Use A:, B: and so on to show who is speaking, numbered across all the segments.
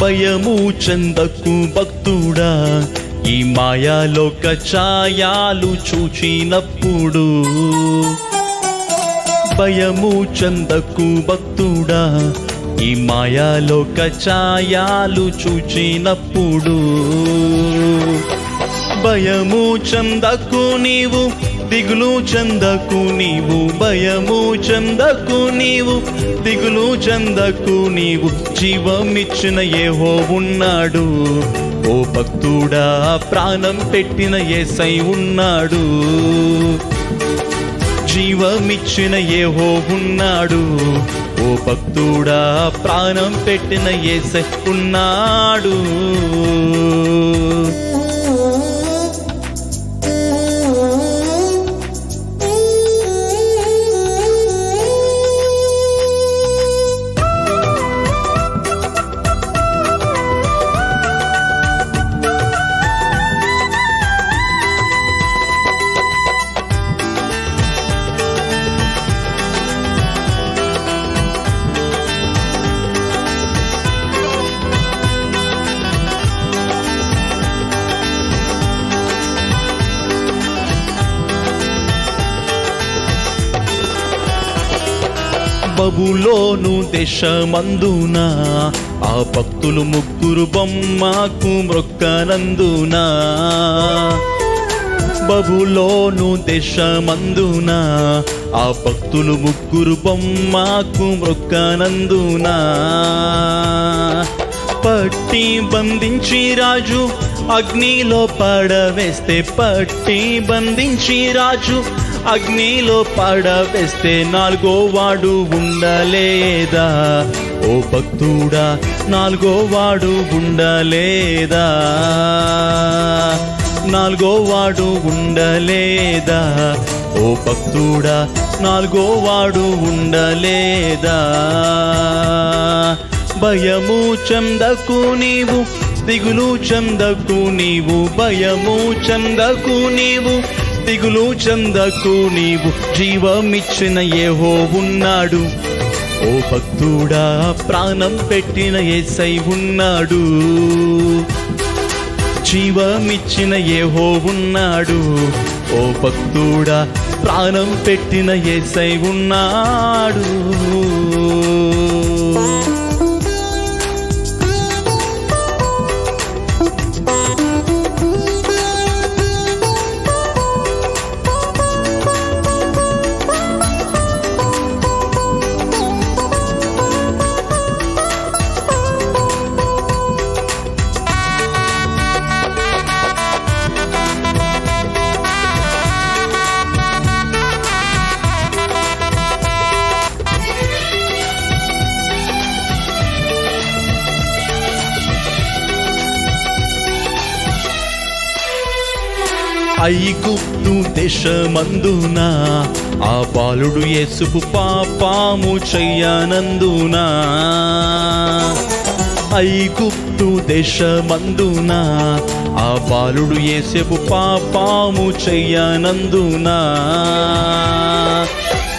A: భయము చెందకు భక్తుడా, ఈ మాయాలోక ఛాయాలు చూచినప్పుడు. భయము చెందకు భక్తుడా, ఈ మాయాలోక ఛాయాలు చూచినప్పుడు. భయము చెందకు నీవు, దిగులు చెందకు నీవు. భయము చెందకు నీవు, దిగులు చెందకు నీవు. జీవమిచ్చిన యెహోవా ఉన్నాడు. ఓ భక్తుడా, ప్రాణం పెట్టిన యేసై ఉన్నాడు. జీవమిచ్చిన యెహోవా ఉన్నాడు. ఓ భక్తుడా, ప్రాణం పెట్టిన యేసై ఉన్నాడు. బబులోను దేశమందున ఆ భక్తులు ముగ్గురు బొమ్మకు మ్రొక్కనందున. బబులోను దేశమందున ఆ భక్తులు ముగ్గురు బొమ్మకు మ్రొక్కనందున. పట్టి బంధించి రాజు అగ్నిలో పడవేస్తే, పట్టి బంధించి రాజు అగ్నిలో పడవేస్తే, నాలుగో వాడు ఉండలేదా? ఓ భక్తుడా, నాలుగో వాడు ఉండలేదా? నాలుగో వాడు ఉండలేదా? ఓ భక్తుడా, నాలుగో వాడు ఉండలేదా? భయము చెందకు నీవు, దిగులు చెందకు నీవు. భయము చెందకు నీవు, దిగులు చెందకు నీవు. జీవమిచ్చిన యెహోవా ఉన్నాడు. ఓ భక్తుడా, ప్రాణం పెట్టిన యేసై ఉన్నాడు. జీవమిచ్చిన యెహోవా ఉన్నాడు. ఓ భక్తుడా, ప్రాణం పెట్టిన యేసై ఉన్నాడు. ఐగుప్తు దేశమందున ఆ బాలుడు యేసుకు పాపము చెయ్యనందున. ఐగుప్తు దేశమందున ఆ బాలుడు యేసుకు పాపము చెయ్యనందున.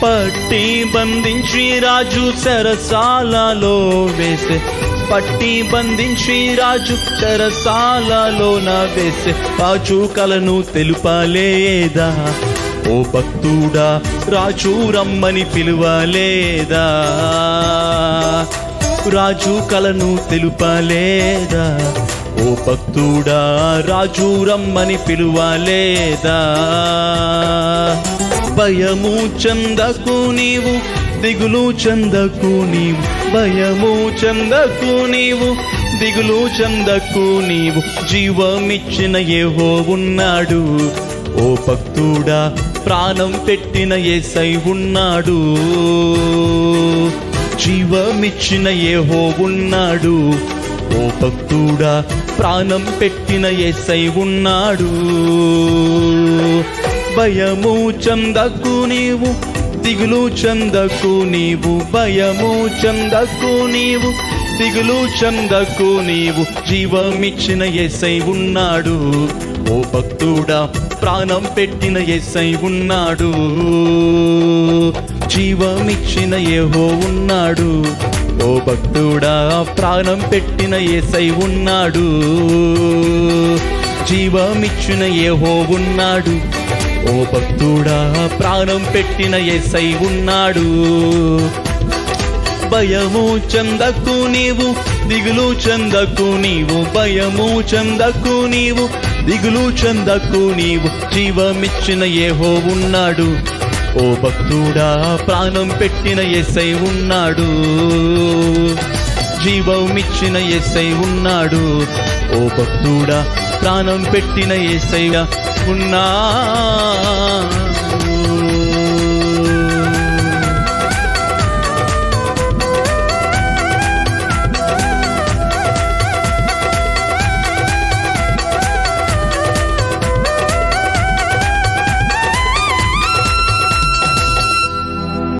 A: పట్టి బంధించి రాజు చెరసాలలో వేసే, పట్టి బంధించి రాజు చెరసాలలోన వేసే. రాజు కలను తెలుపలేదా? ఓ భక్తుడా, రాజు రమ్మని పిలువలేదా? రాజు కలను తెలుపలేదా? ఓ భక్తుడా, రాజు రమ్మని పిలువలేదా? భయము చెందకు నీవు, దిగులు చెందకు నీవు. భయము చెందకు నీవు, దిగులు చెందకు నీవు. జీవమిచ్చిన యెహోవా ఉన్నాడు. ఓ భక్తుడా, ప్రాణం పెట్టిన యేసై ఉన్నాడు. జీవమిచ్చిన యెహోవా ఉన్నాడు. ఓ భక్తుడా, ప్రాణం పెట్టిన యేసై ఉన్నాడు. భయము చెందకు నీవు, దిగులు చెందకు నీవు. భయము చెందకు నీవు, దిగులు చెందకు నీవు. జీవమిచ్చిన యేసై ఉన్నాడు. ఓ భక్తుడా, ప్రాణం పెట్టిన యేసై ఉన్నాడు. జీవమిచ్చిన యెహోవా ఉన్నాడు. ఓ భక్తుడా ప్రాణం పెట్టిన యేసై ఉన్నాడు, జీవమిచ్చిన యెహోవా ఉన్నాడు. ఓ భక్తుడా ప్రాణం పెట్టిన యేసై ఉన్నాడు. భయము చెందకు నీవు, దిగులు చెందకు నీవు, భయము చెందకు నీవు, దిగులు చెందకు నీవు, జీవమిచ్చిన యెహోవా ఉన్నాడు. ఓ భక్తుడా ప్రాణం పెట్టిన యేసై ఉన్నాడు, జీవమిచ్చిన యేసై ఉన్నాడు. ఓ భక్తుడా ప్రాణం పెట్టిన యేసయ్య ఉన్నాడు.